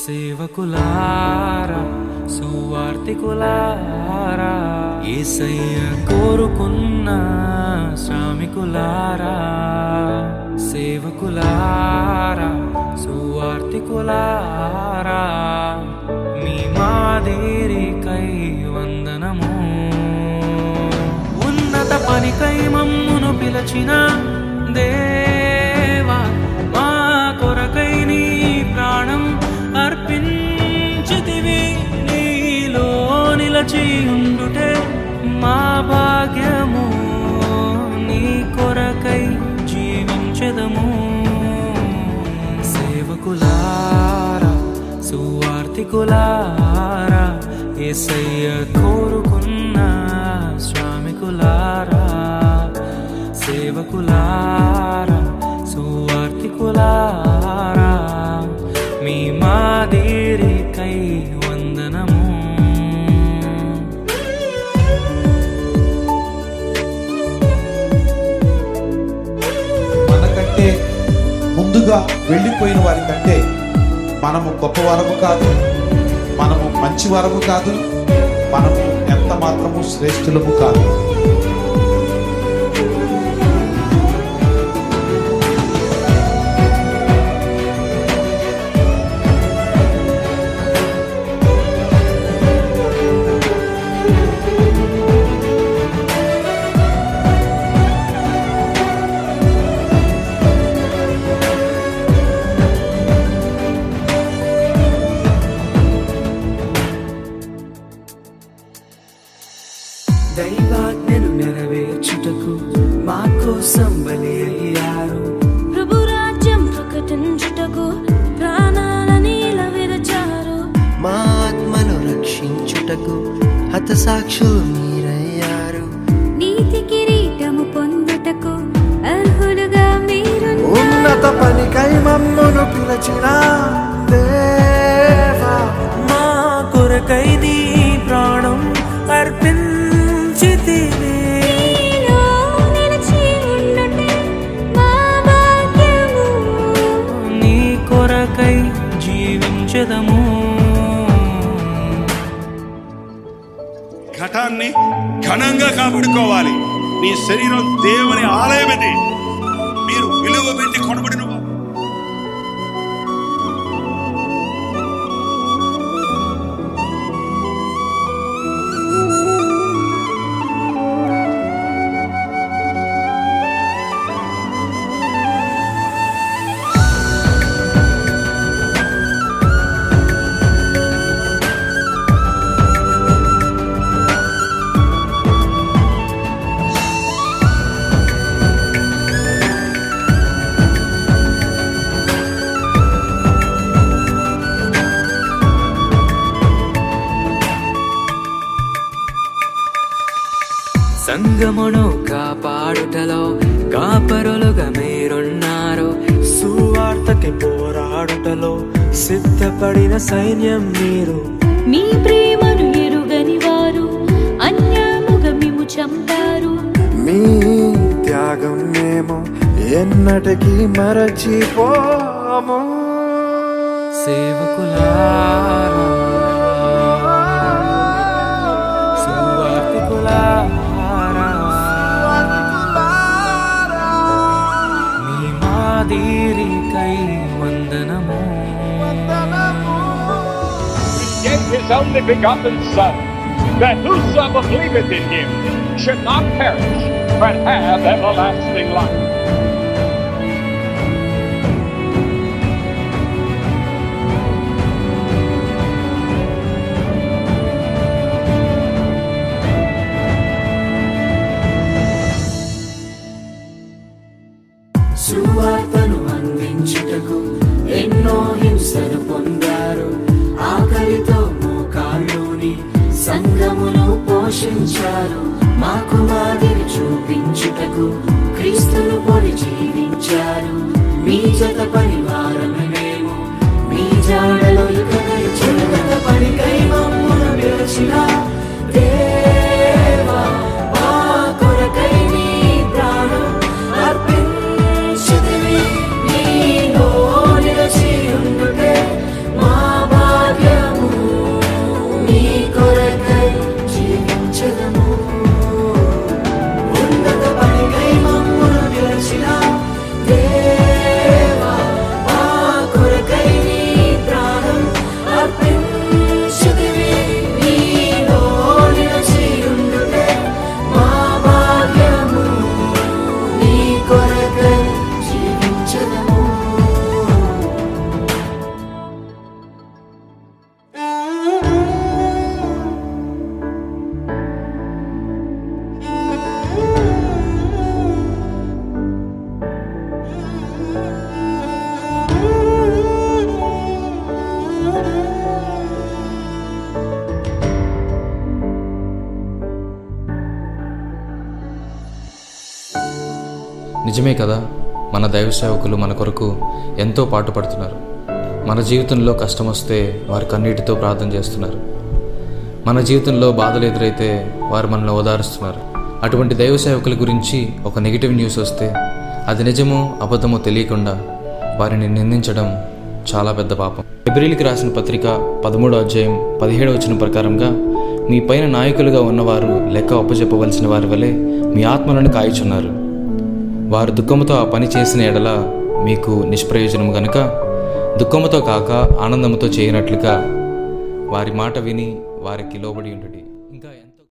సేవకులారా సువార్తికులారా యేసయ్య కోరుకున్న శ్రామికులారా సేవకులారా సువార్తికులారా మీ మాదిరికై వందనము ఉన్నత పనికై మమ్మును పిలచిన దేవా మా కొరకై నీ ప్రాణం అర్పించితివి నీలో నిలచి ఉండుటే మా భాగ్యము నీ కొరకై జీవించెదము సేవకులారా సువార్తికులారా యేసయ్య కోరుకున్న శ్రామికులారా సేవకులారా సువార్తికులారా మీ మాదిరికై వందనము మనకంటే ముందుగా వెళ్ళిపోయిన వారి కంటే మనము గొప్పవారము కాదు, మనము మంచివారము కాదు, మనము ఎంత మాత్రము శ్రేష్ఠులము కాదు. దైవాజ్ఞను నెరవేర్చుటకు మా కోసం బలి అయ్యారు. ప్రభు రాజ్యం ప్రకటించుటకు ప్రాణాలని విరచారు. మా ఆత్మను రక్షించుటకు హతసాక్షులు మీరయ్యారు. నీతి కిరీటము పొందుటకు అర్హులుగా మీరు ఉన్నత పనికై మమ్మును పిలచిన దేవా మా కొరకై నీ ప్రాణం అర్పించితివి నీలో నిలిచి ఉండుటే మా భాగ్యము నీ కొరకై జీవించెదము ఘటాన్ని ఘనంగా కాపాడుకోవాలి. నీ శరీరం దేవుని ఆలయమిది, మీరు విలువ పెట్టి కొనబడిన వారు. సంగమును కాపాడుటలో కాపరులుగా మీరున్నారు. సువార్తకి పోరాడుటలో సిద్ధపడిన సైన్యం మీరు. మీ ప్రేమను ఎరుగని వారు అన్యాయముగా మిమ్ము చంపారు. మీ త్యాగం మేము ఎన్నటికీ మరచిపోము. సేవకులారా సువార్తికులారా మీ మాదిరికై వందనము Gave his only begotten Son, that whosoever believeth in him should not perish, but have everlasting life. సువార్తను అందించుటకు ఎన్నో హింసలు పొందారు. ఆకలితో మోకాళ్ళుని సంఘమును పోషించారు. మాకు మాదిరి చూపించుటకు క్రీస్తును పొడి జీవించారు. మీ జత పరివారమే మేము, మీ జాడలో ఇక నడిచిన పనికై మమ్మును పిలిచిన దేవా మా కొరకై నీ ప్రాణం అర్పించితివి నీలో నిలిచి ఉండుటే మా నిజమే కదా, మన దైవ సేవకులు మన కొరకు ఎంతో పాటుపడుతున్నారు. మన జీవితంలో కష్టం వస్తే వారు కన్నీటితో ప్రార్థన చేస్తున్నారు. మన జీవితంలో బాధలు ఎదురైతే వారు మనల్ని ఓదారుస్తున్నారు. అటువంటి దైవ సేవకుల గురించి ఒక నెగిటివ్ న్యూస్ వస్తే అది నిజమో అబద్ధమో తెలియకుండా వారిని నిందించడం చాలా పెద్ద పాపం. హెబ్రీయులకు రాసిన పత్రిక 13వ అధ్యాయం 17వ వచనం ప్రకారంగా, మీ పైన నాయకులుగా ఉన్నవారు లెక్క అప్పచెప్పవలసిన వారి వలె మీ ఆత్మలను కాయుచున్నారు. వారు దుఃఖముతో ఆ పని చేసిన ఎడల మీకు నిష్ప్రయోజనము గనుక దుఃఖముతో కాక ఆనందముతో చేయనట్లుగా వారి మాట విని వారికి లోబడి ఉండుడి.